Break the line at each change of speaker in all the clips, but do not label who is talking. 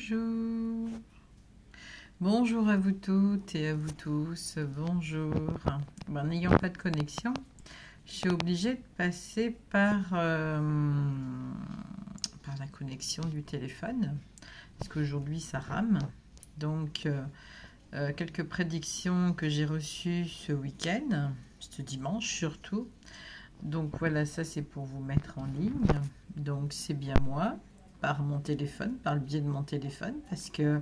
Bonjour. Bonjour à vous toutes et à vous tous. Bonjour. N'ayant pas de connexion, je suis obligée de passer par la connexion du téléphone. Parce qu'aujourd'hui, ça rame. Donc, quelques prédictions que j'ai reçues ce week-end, ce dimanche surtout. Donc, voilà, ça c'est pour vous mettre en ligne. Donc, c'est bien moi. Par mon téléphone, par le biais de mon téléphone, parce que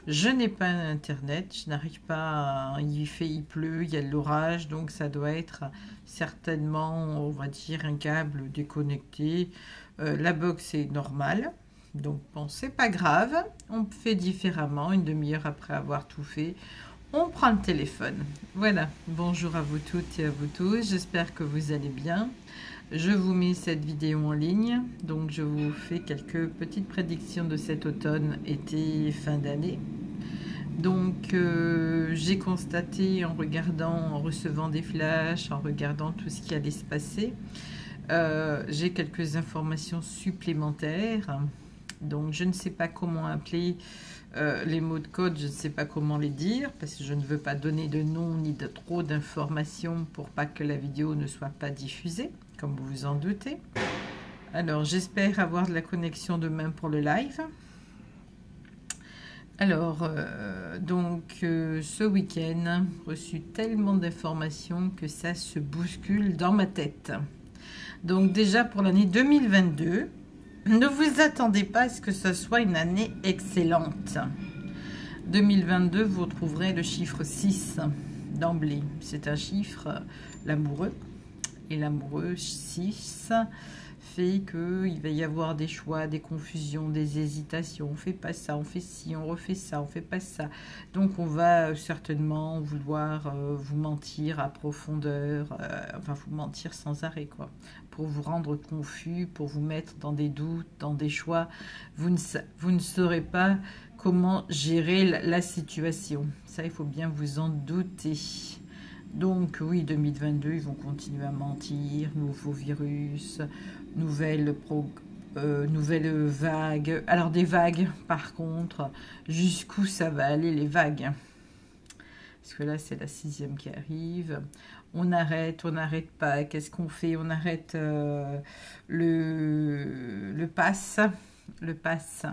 je n'ai pas internet, je n'arrive pas il pleut, il y a de l'orage, donc ça doit être certainement, on va dire, un câble déconnecté. La box est normale, donc bon, c'est pas grave, on fait différemment, une demi-heure après avoir tout fait, on prend le téléphone. Voilà, bonjour à vous toutes et à vous tous, j'espère que vous allez bien. Je vous mets cette vidéo en ligne, donc je vous fais quelques petites prédictions de cet automne, été, fin d'année. Donc j'ai constaté en regardant, en recevant des flashs, en regardant tout ce qui allait se passer, j'ai quelques informations supplémentaires. Donc je ne sais pas comment appeler les mots de code, je ne sais pas comment les dire, parce que je ne veux pas donner de nom ni de trop d'informations pour pas que la vidéo ne soit pas diffusée, comme vous vous en doutez. Alors j'espère avoir de la connexion demain pour le live. Alors, ce week-end, reçu tellement d'informations que ça se bouscule dans ma tête. Donc déjà pour l'année 2022, ne vous attendez pas à ce que ce soit une année excellente. 2022, vous retrouverez le chiffre 6 d'emblée. C'est un chiffre, l'amoureux. Et l'amoureux 6 fait qu'il va y avoir des choix, des confusions, des hésitations. On fait pas ça, on fait ci, on refait ça, on fait pas ça. Donc on va certainement vouloir vous mentir à profondeur, enfin vous mentir sans arrêt quoi, pour vous rendre confus, pour vous mettre dans des doutes, dans des choix. Vous ne saurez pas comment gérer la situation. Ça, il faut bien vous en douter. Donc oui, 2022, ils vont continuer à mentir, nouveau virus, nouvelles vagues. Alors des vagues, par contre, jusqu'où ça va aller les vagues? Parce que là, c'est la 6e qui arrive. On n'arrête pas. Qu'est-ce qu'on fait? On arrête le pass. Le pass.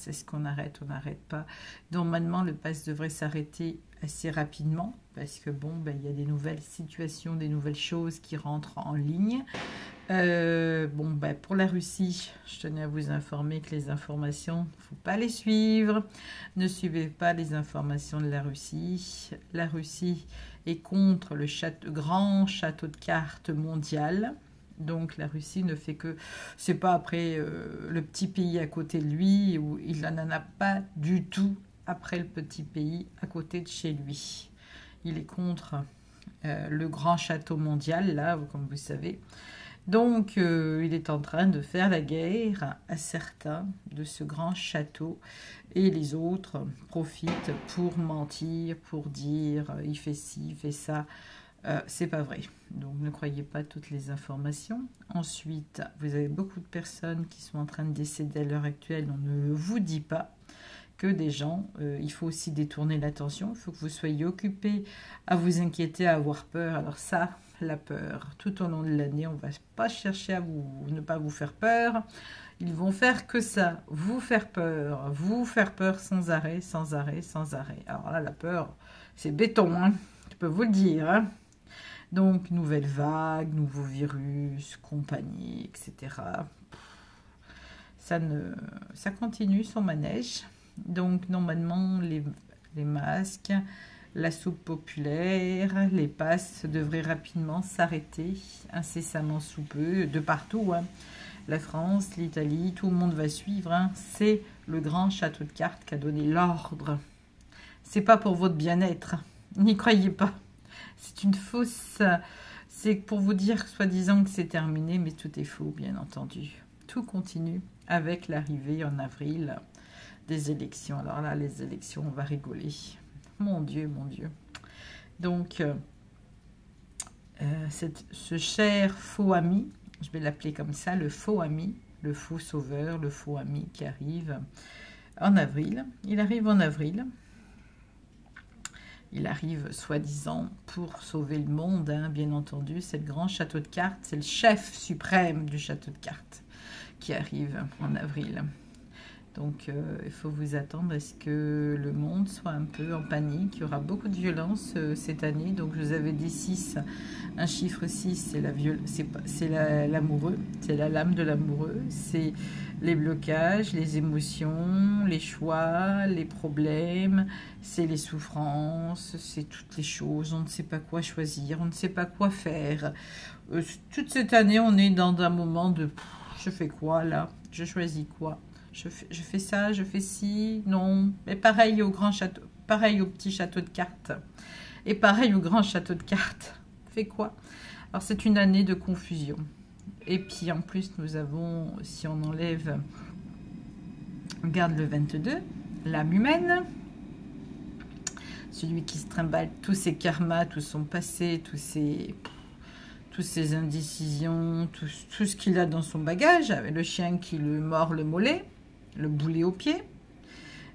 Est-ce qu'on arrête? On n'arrête pas. Normalement, le pass devrait s'arrêter assez rapidement parce que bon, il y a des nouvelles situations, des nouvelles choses qui rentrent en ligne. Pour la Russie, je tenais à vous informer que les informations, il ne faut pas les suivre. Ne suivez pas les informations de la Russie. La Russie est contre le grand château de cartes mondial. Donc la Russie ne fait que, c'est pas après le petit pays à côté de lui, où il n'en a pas du tout après le petit pays à côté de chez lui. Il est contre le grand château mondial, là, comme vous savez. Donc il est en train de faire la guerre à certains de ce grand château et les autres profitent pour mentir, pour dire il fait ci, il fait ça. C'est pas vrai, donc ne croyez pas toutes les informations. Ensuite, vous avez beaucoup de personnes qui sont en train de décéder à l'heure actuelle. On ne vous dit pas que des gens, il faut aussi détourner l'attention, il faut que vous soyez occupés à vous inquiéter, à avoir peur. Alors ça, la peur, tout au long de l'année, on ne va pas chercher à ne pas vous faire peur. Ils vont faire que ça, vous faire peur sans arrêt, sans arrêt, sans arrêt. Alors là, la peur, c'est béton, hein, je peux vous le dire, hein. Donc, nouvelle vague, nouveaux virus, compagnie, etc. Ça continue son manège. Donc, normalement, les masques, la soupe populaire, les passes devraient rapidement s'arrêter, incessamment sous peu, de partout, hein. La France, l'Italie, tout le monde va suivre, hein. C'est le grand château de cartes qui a donné l'ordre. C'est pas pour votre bien-être, n'y croyez pas. C'est une fausse... C'est pour vous dire, soi-disant, que c'est terminé, mais tout est faux, bien entendu. Tout continue avec l'arrivée en avril des élections. Alors là, les élections, on va rigoler. Mon Dieu, mon Dieu. Donc, ce cher faux ami, je vais l'appeler comme ça, le faux ami, le faux sauveur, le faux ami qui arrive, en avril. Il arrive en avril. Il arrive, soi-disant, pour sauver le monde, hein, bien entendu. C'est le grand château de cartes. C'est le chef suprême du château de cartes qui arrive en avril. Donc, il faut vous attendre à ce que le monde soit un peu en panique. Il y aura beaucoup de violence cette année. Donc, je vous avais dit 6. Un chiffre 6, c'est l'amoureux. C'est la lame de l'amoureux. C'est les blocages, les émotions, les choix, les problèmes. C'est les souffrances. C'est toutes les choses. On ne sait pas quoi choisir. On ne sait pas quoi faire. Toute cette année, on est dans un moment de... je fais quoi là? Je choisis quoi? Je fais ça, je fais ci, non. Mais pareil au grand château, pareil au petit château de cartes. Et pareil au grand château de cartes. Fait quoi? Alors c'est une année de confusion. Et puis en plus nous avons, si on enlève, regarde le 22, l'âme humaine. Celui qui se trimballe tous ses karmas, tout son passé, toutes ses indécisions, tout ce qu'il a dans son bagage, avec le chien qui le mord le mollet, le boulet au pied.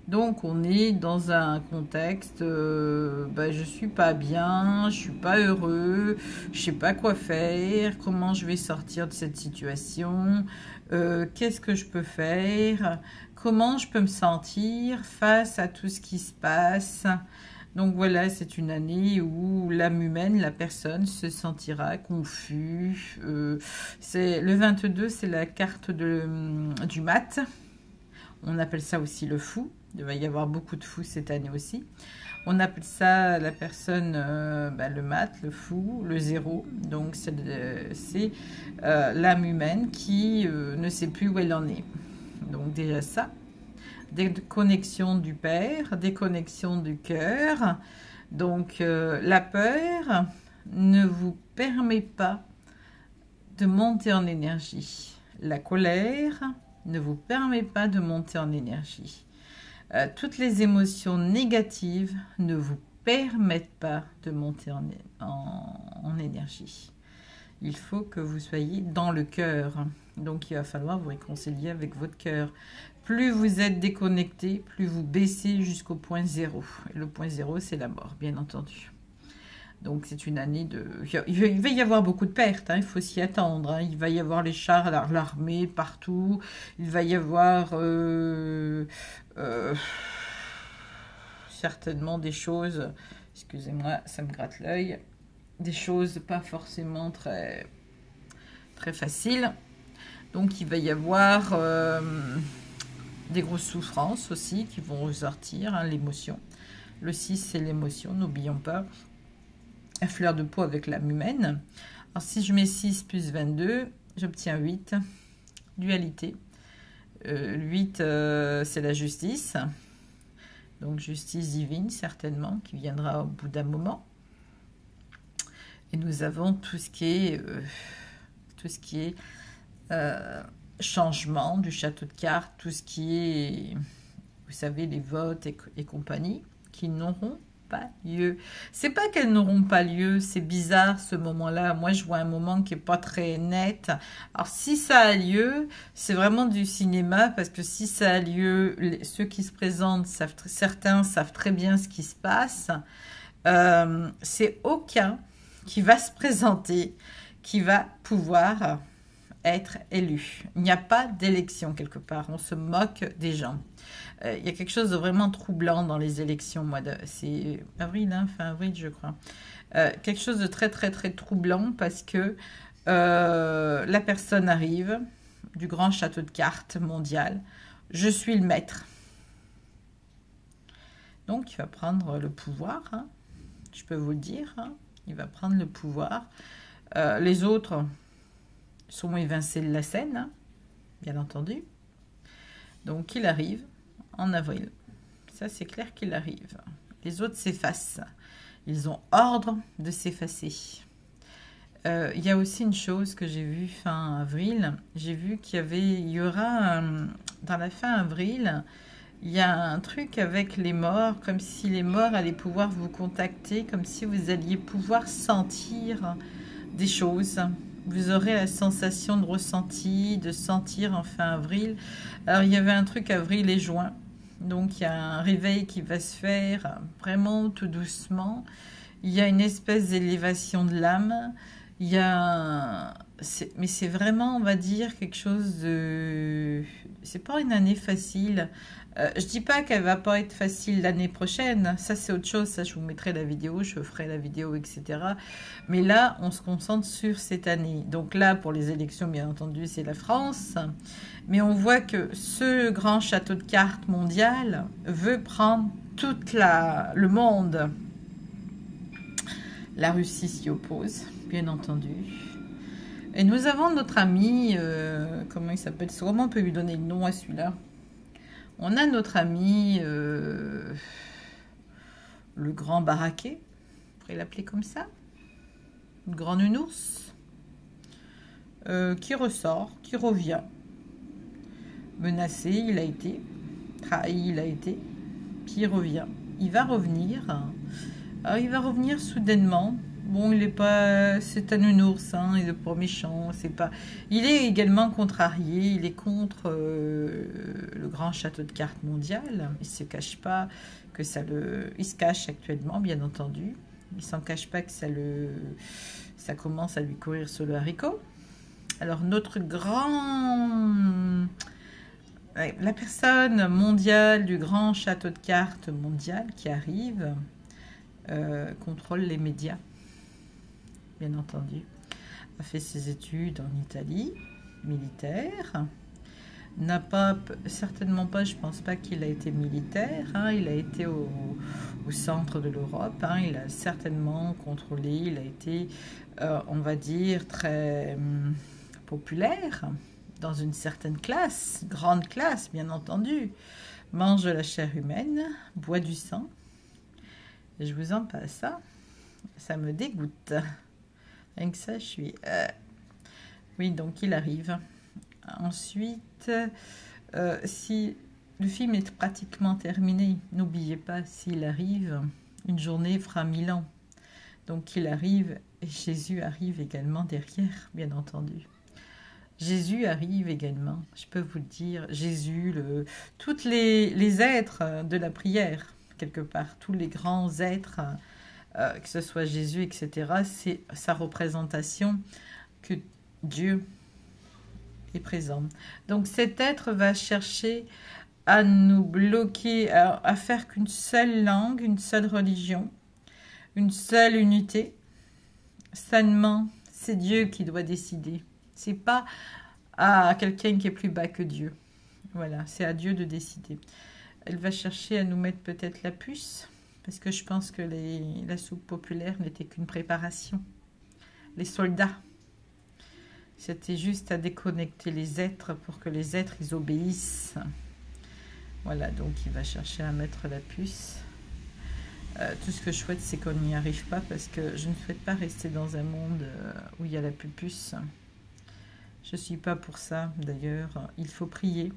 Donc on est dans un contexte, je suis pas bien, je suis pas heureux, je sais pas quoi faire, comment je vais sortir de cette situation, qu'est-ce que je peux faire, comment je peux me sentir face à tout ce qui se passe. Donc voilà, c'est une année où l'âme humaine, la personne, se sentira confus. Le 22, c'est la carte du mat. On appelle ça aussi le fou. Il va y avoir beaucoup de fous cette année aussi. On appelle ça la personne, le mat, le fou, le zéro. Donc c'est l'âme humaine qui ne sait plus où elle en est. Donc déjà ça. Déconnexion du père, déconnexion du cœur. Donc la peur ne vous permet pas de monter en énergie. La colère ne vous permet pas de monter en énergie. Toutes les émotions négatives ne vous permettent pas de monter en énergie. Il faut que vous soyez dans le cœur. Donc il va falloir vous réconcilier avec votre cœur. Plus vous êtes déconnecté, plus vous baissez jusqu'au point zéro. Et le point zéro, c'est la mort, bien entendu. Donc c'est une année de... Il va y avoir beaucoup de pertes, hein, il faut s'y attendre. Hein. Il va y avoir les chars, l'armée partout. Il va y avoir certainement des choses... Excusez-moi, ça me gratte l'œil. Des choses pas forcément très faciles. Donc il va y avoir des grosses souffrances aussi qui vont ressortir, hein, l'émotion. Le 6, c'est l'émotion, n'oublions pas. À fleur de peau avec l'âme humaine. Alors si je mets 6 plus 22, j'obtiens 8. Dualité. 8, c'est la justice. Donc justice divine, certainement, qui viendra au bout d'un moment. Et nous avons tout ce qui est changement du château de cartes, tout ce qui est, vous savez, les votes et compagnie, qui n'auront pas lieu. C'est pas qu'elles n'auront pas lieu, c'est bizarre ce moment-là. Moi, je vois un moment qui est pas très net. Alors, si ça a lieu, c'est vraiment du cinéma, parce que si ça a lieu, ceux qui se présentent, certains savent très bien ce qui se passe. C'est aucun qui va se présenter, qui va pouvoir être élu. Il n'y a pas d'élection quelque part. On se moque des gens. Il y a quelque chose de vraiment troublant dans les élections. C'est avril, hein, fin avril, je crois. Quelque chose de très, très, très troublant parce que la personne arrive du grand château de cartes mondial. Je suis le maître. Donc, il va prendre le pouvoir. Hein, je peux vous le dire. Hein, il va prendre le pouvoir. Les autres sont évincés de la scène, hein, bien entendu. Donc, il arrive en avril. Ça, c'est clair qu'il arrive. Les autres s'effacent. Ils ont ordre de s'effacer. Il y a aussi une chose que j'ai vue fin avril. J'ai vu qu'il y aura, dans la fin avril, il y a un truc avec les morts, comme si les morts allaient pouvoir vous contacter, comme si vous alliez pouvoir sentir des choses. Vous aurez la sensation de ressenti, de sentir en fin avril. Alors, il y avait un truc avril et juin. Donc il y a un réveil qui va se faire vraiment tout doucement. Il y a une espèce d'élévation de l'âme. Il y a... Mais c'est vraiment, on va dire, quelque chose de... C'est pas une année facile. Je dis pas qu'elle va pas être facile l'année prochaine. Ça, c'est autre chose. Ça, je vous mettrai la vidéo, je ferai la vidéo, etc. Mais là, on se concentre sur cette année. Donc là, pour les élections, bien entendu, c'est la France. Mais on voit que ce grand château de cartes mondial veut prendre le monde. La Russie s'y oppose, bien entendu. Et nous avons notre ami, comment il s'appelle? Comment on peut lui donner le nom à celui-là? On a notre ami, le grand baraquet, on pourrait l'appeler comme ça, le grand nounours, qui ressort, qui revient. Menacé, il a été, trahi, il a été, puis il revient. Il va revenir. Alors, il va revenir soudainement. Bon, il est pas... C'est un nounours, hein, il n'est pas méchant, c'est pas... Il est également contrarié, il est contre le grand château de cartes mondial. Il ne se cache pas que ça le... Il se cache actuellement, bien entendu. Il s'en cache pas que ça commence à lui courir sur le haricot. Alors, notre grand... Ouais, la personne mondiale du grand château de cartes mondial qui arrive... contrôle les médias, bien entendu, a fait ses études en Italie, militaire, n'a pas, certainement pas, je pense pas qu'il a été militaire, hein, il a été au centre de l'Europe, hein, il a certainement contrôlé, il a été, on va dire, très populaire, dans une certaine classe, grande classe, bien entendu, mange de la chair humaine, boit du sang. Je vous en passe, hein. Ça me dégoûte. Rien que ça, je suis... Oui, donc il arrive. Ensuite, si le film est pratiquement terminé, n'oubliez pas, s'il arrive, une journée fera 1000 ans. Donc il arrive, et Jésus arrive également derrière, bien entendu. Jésus arrive également, je peux vous le dire. Jésus, tous les êtres de la prière, quelque part, tous les grands êtres, que ce soit Jésus, etc., c'est sa représentation que Dieu est présent. Donc cet être va chercher à nous bloquer, à faire qu'une seule langue, une seule religion, une seule unité. Seulement, c'est Dieu qui doit décider. C'est pas à quelqu'un qui est plus bas que Dieu. Voilà, c'est à Dieu de décider. Elle va chercher à nous mettre peut-être la puce, parce que je pense que la soupe populaire n'était qu'une préparation. Les soldats, c'était juste à déconnecter les êtres pour que les êtres, ils obéissent. Voilà, donc il va chercher à mettre la puce. Tout ce que je souhaite, c'est qu'on n'y arrive pas, parce que je ne souhaite pas rester dans un monde où il y a la puce. Je ne suis pas pour ça, d'ailleurs. Il faut prier,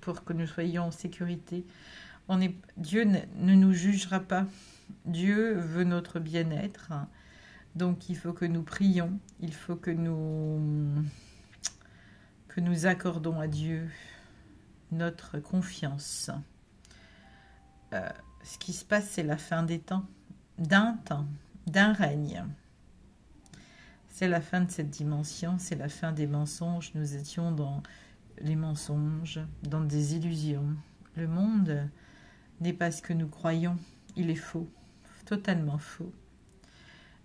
pour que nous soyons en sécurité. Dieu ne nous jugera pas. Dieu veut notre bien-être. Donc, il faut que nous prions. Il faut que nous accordons à Dieu notre confiance. Ce qui se passe, c'est la fin des temps, d'un règne. C'est la fin de cette dimension, c'est la fin des mensonges. Nous étions dans les mensonges, dans des illusions. Le monde n'est pas ce que nous croyons, il est faux, totalement faux.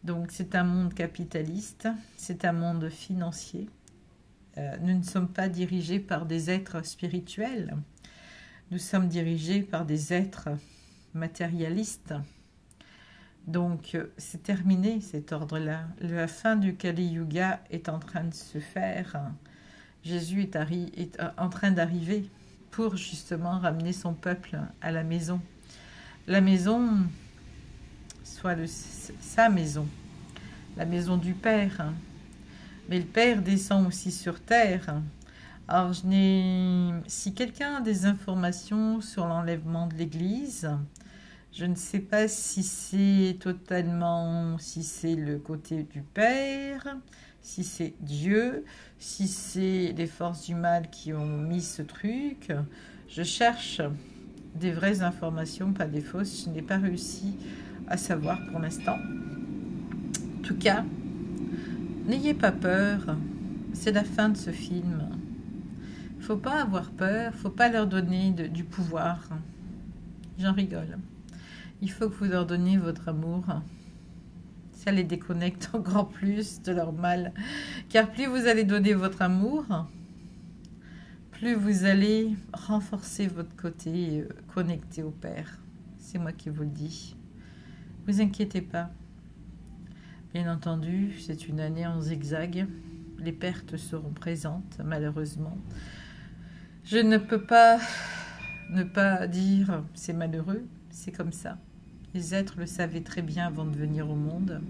Donc c'est un monde capitaliste, c'est un monde financier. Nous ne sommes pas dirigés par des êtres spirituels, nous sommes dirigés par des êtres matérialistes. Donc, c'est terminé cet ordre-là. La fin du Kali Yuga est en train de se faire. Jésus est en train d'arriver pour justement ramener son peuple à la maison. La maison, soit sa maison, la maison du Père. Mais le Père descend aussi sur terre. Alors, si quelqu'un a des informations sur l'enlèvement de l'Église, Je ne sais pas si c'est totalement, si c'est le côté du Père, si c'est Dieu, si c'est les forces du mal qui ont mis ce truc. Je cherche des vraies informations, pas des fausses. Je n'ai pas réussi à savoir pour l'instant. En tout cas, n'ayez pas peur. C'est la fin de ce film. Faut pas avoir peur, faut pas leur donner du pouvoir. J'en rigole. Il faut que vous leur donniez votre amour. Ça les déconnecte encore plus de leur mal. Car plus vous allez donner votre amour, plus vous allez renforcer votre côté connecté au Père. C'est moi qui vous le dis. Vous inquiétez pas. Bien entendu, c'est une année en zigzag. Les pertes seront présentes, malheureusement. Je ne peux pas ne pas dire c'est malheureux, c'est comme ça. Les êtres le savaient très bien avant de venir au monde.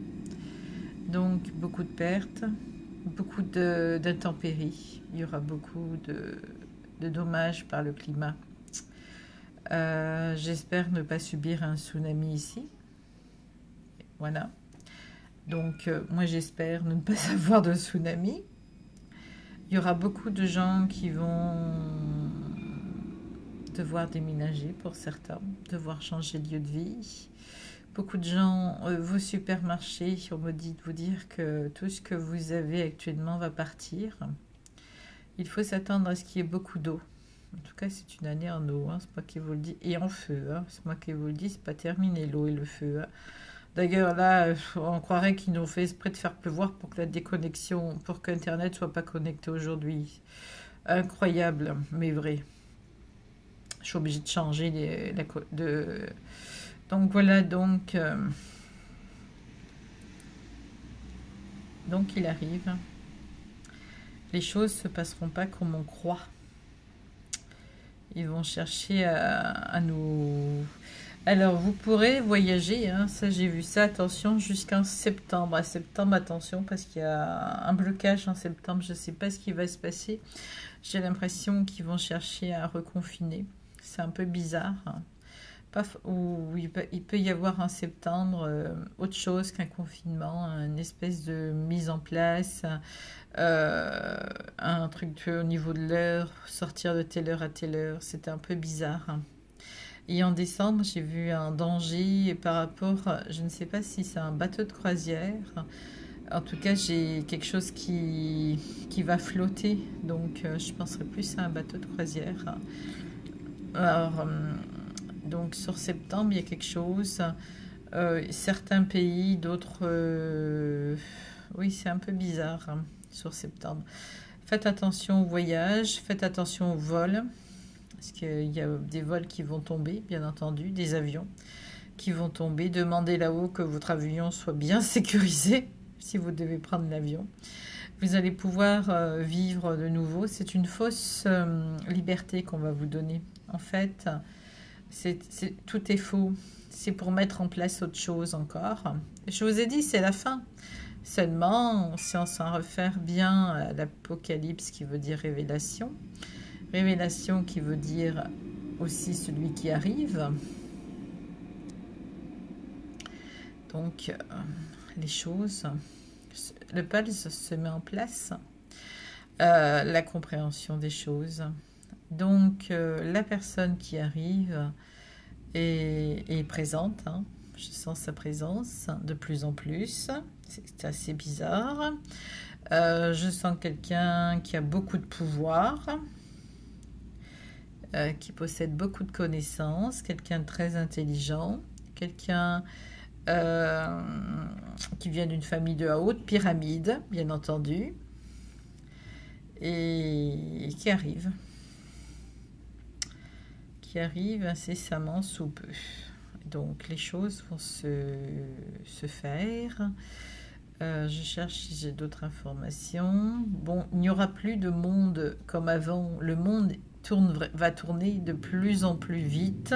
Donc, beaucoup de pertes, beaucoup d'intempéries. Il y aura beaucoup de dommages par le climat. J'espère ne pas subir un tsunami ici. Voilà. Donc, moi, j'espère ne pas avoir de tsunami. Il y aura beaucoup de gens qui vont devoir déménager pour certains, devoir changer de lieu de vie. Beaucoup de gens, vos supermarchés, on me dit de vous dire que tout ce que vous avez actuellement va partir. Il faut s'attendre à ce qu'il y ait beaucoup d'eau. En tout cas, c'est une année en eau, hein, c'est moi qui vous le dis. Et en feu, hein, c'est moi qui vous le dis, c'est pas terminé l'eau et le feu. Hein. D'ailleurs, là, on croirait qu'ils nous ont fait exprès de faire pleuvoir pour que la déconnexion, pour qu'Internet soit pas connecté aujourd'hui. Incroyable, mais vrai. Je suis obligée de changer donc voilà, donc il arrive. Les choses ne se passeront pas comme on croit. Ils vont chercher à nous... Alors, vous pourrez voyager, hein, ça j'ai vu ça, attention, jusqu'en septembre. À septembre, attention, parce qu'il y a un blocage en septembre, je ne sais pas ce qui va se passer. J'ai l'impression qu'ils vont chercher à reconfiner. C'est un peu bizarre. Hein. Il peut y avoir en septembre autre chose qu'un confinement, une espèce de mise en place, un truc au niveau de l'heure, sortir de telle heure à telle heure. C'était un peu bizarre. Hein. Et en décembre, j'ai vu un danger par rapport, je ne sais pas si c'est un bateau de croisière. En tout cas, j'ai quelque chose qui va flotter. Donc, je penserais plus à un bateau de croisière. Alors, donc sur septembre, il y a quelque chose. Certains pays, d'autres... oui, c'est un peu bizarre hein, sur septembre. Faites attention au voyage, faites attention au vol. Parce qu'il y a des vols qui vont tomber, bien entendu, des avions qui vont tomber. Demandez là-haut que votre avion soit bien sécurisé, si vous devez prendre l'avion. Vous allez pouvoir vivre de nouveau. C'est une fausse liberté qu'on va vous donner. En fait, tout est faux. C'est pour mettre en place autre chose encore. Je vous ai dit, c'est la fin. Seulement, si on s'en réfère bien à l'Apocalypse, qui veut dire révélation, révélation qui veut dire aussi celui qui arrive. Donc, les choses, le pulse se met en place, la compréhension des choses. Donc, la personne qui arrive est présente. Hein. Je sens sa présence de plus en plus. C'est assez bizarre. Je sens quelqu'un qui a beaucoup de pouvoir. Qui possède beaucoup de connaissances, quelqu'un de très intelligent, quelqu'un qui vient d'une famille de la haute pyramide, bien entendu, et qui arrive incessamment sous peu. Donc les choses vont se faire. Je cherche si j'ai d'autres informations. Bon, il n'y aura plus de monde comme avant. Le monde va tourner de plus en plus vite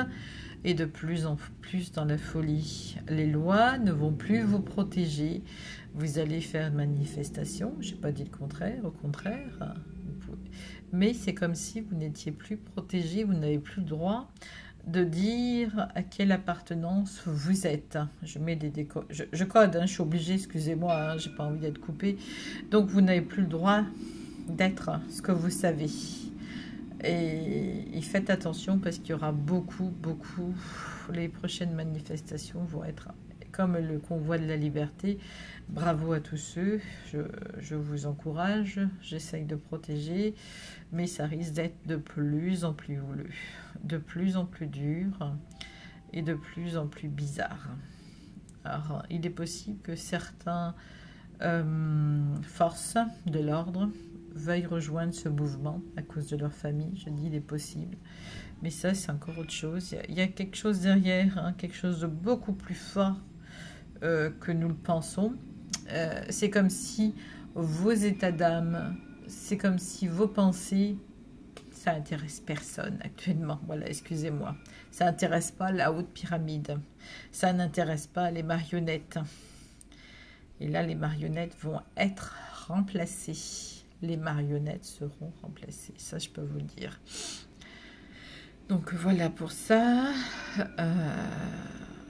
et de plus en plus dans la folie. Les lois ne vont plus vous protéger. Vous allez faire une manifestation. Je n'ai pas dit le contraire, au contraire. Mais c'est comme si vous n'étiez plus protégé, vous n'avez plus le droit de dire à quelle appartenance vous êtes. Je mets je code, hein, je suis obligée, excusez-moi, hein, j'ai pas envie d'être coupée. Donc vous n'avez plus le droit d'être ce que vous savez. Et faites attention parce qu'il y aura beaucoup, les prochaines manifestations vont être comme le convoi de la liberté. Bravo à tous ceux, je vous encourage, j'essaye de protéger, mais ça risque d'être de plus en plus houleux, de plus en plus dur et de plus en plus bizarre. Alors, il est possible que certains forces de l'ordre veuillent rejoindre ce mouvement à cause de leur famille. Je dis il est possible, mais ça c'est encore autre chose. Il y a quelque chose derrière, hein, quelque chose de beaucoup plus fort que nous le pensons. C'est comme si vos états d'âme, c'est comme si vos pensées, ça intéresse personne actuellement. Voilà, excusez-moi. Ça n'intéresse pas la haute pyramide. Ça n'intéresse pas les marionnettes. Et là, les marionnettes vont être remplacées. Les marionnettes seront remplacées. Ça, je peux vous le dire. Donc, voilà pour ça.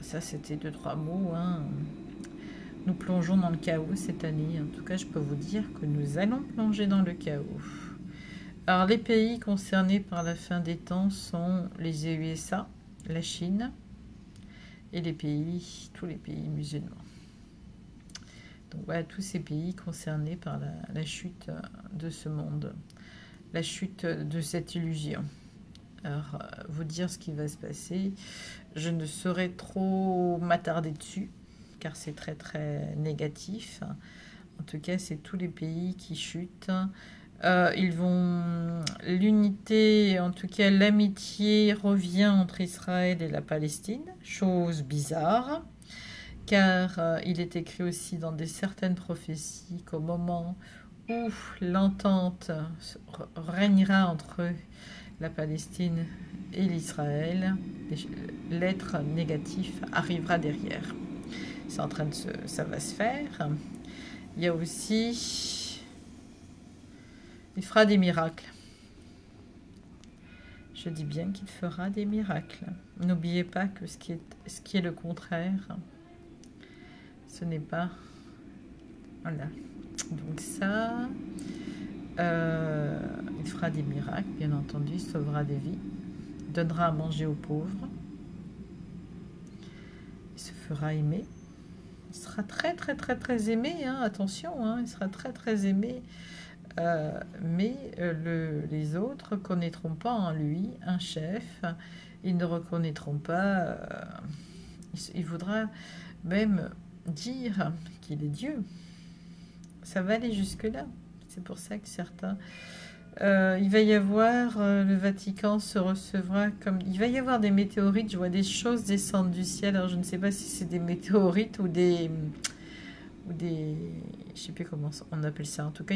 Ça, c'était 2-3 mots. Hein. Nous plongeons dans le chaos cette année. En tout cas, je peux vous dire que nous allons plonger dans le chaos. Alors, les pays concernés par la fin des temps sont les USA, la Chine et tous les pays musulmans. Donc voilà, tous ces pays concernés par la chute de ce monde, la chute de cette illusion. Alors, vous dire ce qui va se passer, je ne saurais trop m'attarder dessus, car c'est très très négatif. En tout cas, c'est tous les pays qui chutent. L'unité, en tout cas l'amitié revient entre Israël et la Palestine, chose bizarre, car il est écrit aussi dans certaines prophéties qu'au moment où l'entente régnera entre la Palestine et l'Israël, l'être négatif arrivera derrière. C'est en train de ça va se faire. Il y a aussi, il fera des miracles. Je dis bien qu'il fera des miracles. N'oubliez pas que ce qui est le contraire, ce n'est pas... Voilà. Donc ça, il fera des miracles, bien entendu, il sauvera des vies, donnera à manger aux pauvres, il se fera aimer. Il sera très très très très aimé, hein, attention, hein, il sera très très aimé, mais les autres ne connaîtront pas en lui un chef, ils ne reconnaîtront pas, il voudra même dire qu'il est Dieu. Ça va aller jusque-là, c'est pour ça que certains... il va y avoir, le Vatican se recevra comme... Il va y avoir des météorites, je vois des choses descendre du ciel, alors je ne sais pas si c'est des météorites ou des... Je ne sais plus comment on appelle ça, en tout cas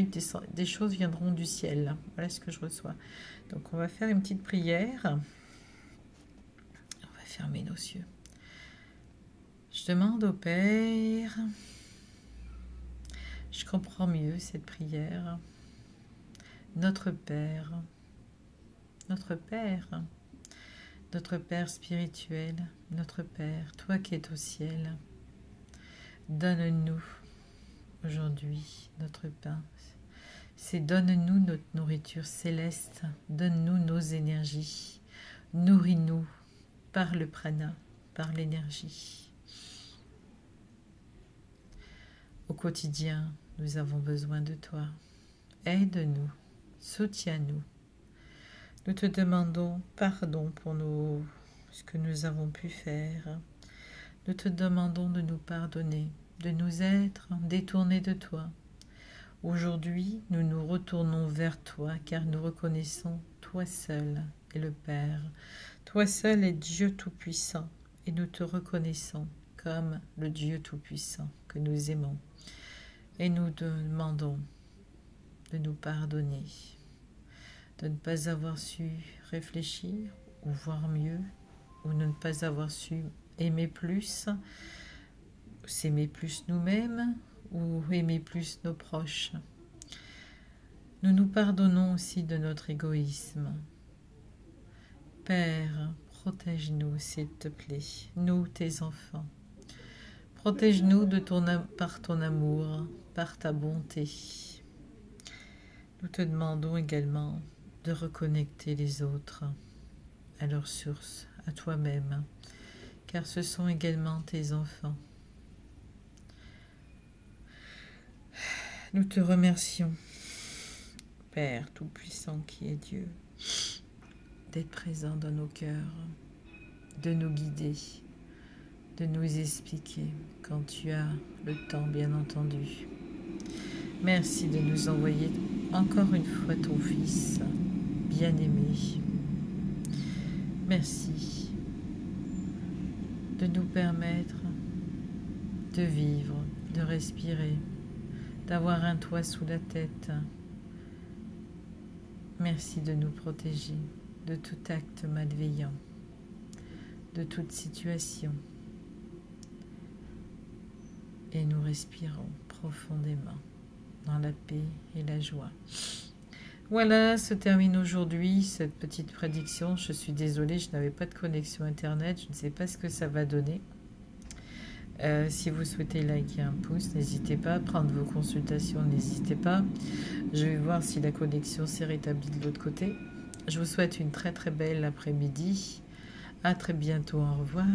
des choses viendront du ciel, voilà ce que je reçois. Donc on va faire une petite prière, on va fermer nos yeux. Je demande au Père, je comprends mieux cette prière. Notre Père, notre Père, notre Père spirituel, notre Père, toi qui es au ciel, donne-nous aujourd'hui notre pain. C'est donne-nous notre nourriture céleste, donne-nous nos énergies, nourris-nous par le prana, par l'énergie. Au quotidien, nous avons besoin de toi. Aide-nous. Soutiens-nous. Nous te demandons pardon pour ce que nous avons pu faire. Nous te demandons de nous pardonner, de nous être détournés de toi. Aujourd'hui, nous nous retournons vers toi, car nous reconnaissons toi seul est le Père. Toi seul est Dieu Tout-Puissant, et nous te reconnaissons comme le Dieu Tout-Puissant que nous aimons. Et nous te demandons de nous pardonner, de ne pas avoir su réfléchir ou voir mieux, ou de ne pas avoir su aimer plus, s'aimer plus nous-mêmes, ou aimer plus nos proches. Nous nous pardonnons aussi de notre égoïsme. Père, Protège-nous, s'il te plaît, nous, tes enfants. Protège-nous par ton amour, par ta bonté. Nous te demandons également de reconnecter les autres à leur source, à toi-même, car ce sont également tes enfants. Nous te remercions, Père Tout-Puissant qui est Dieu, d'être présent dans nos cœurs, de nous guider, de nous expliquer quand tu as le temps, bien entendu. Merci de nous envoyer encore une fois ton Fils, bien-aimé. Merci de nous permettre de vivre, de respirer, d'avoir un toit sous la tête. Merci de nous protéger de tout acte malveillant, de toute situation. Et nous respirons profondément dans la paix et la joie. Voilà, se termine aujourd'hui cette petite prédiction. Je suis désolée, je n'avais pas de connexion Internet. Je ne sais pas ce que ça va donner. Si vous souhaitez liker un pouce, n'hésitez pas. Prendre vos consultations, n'hésitez pas. Je vais voir si la connexion s'est rétablie de l'autre côté. Je vous souhaite une très très belle après-midi. À très bientôt. Au revoir.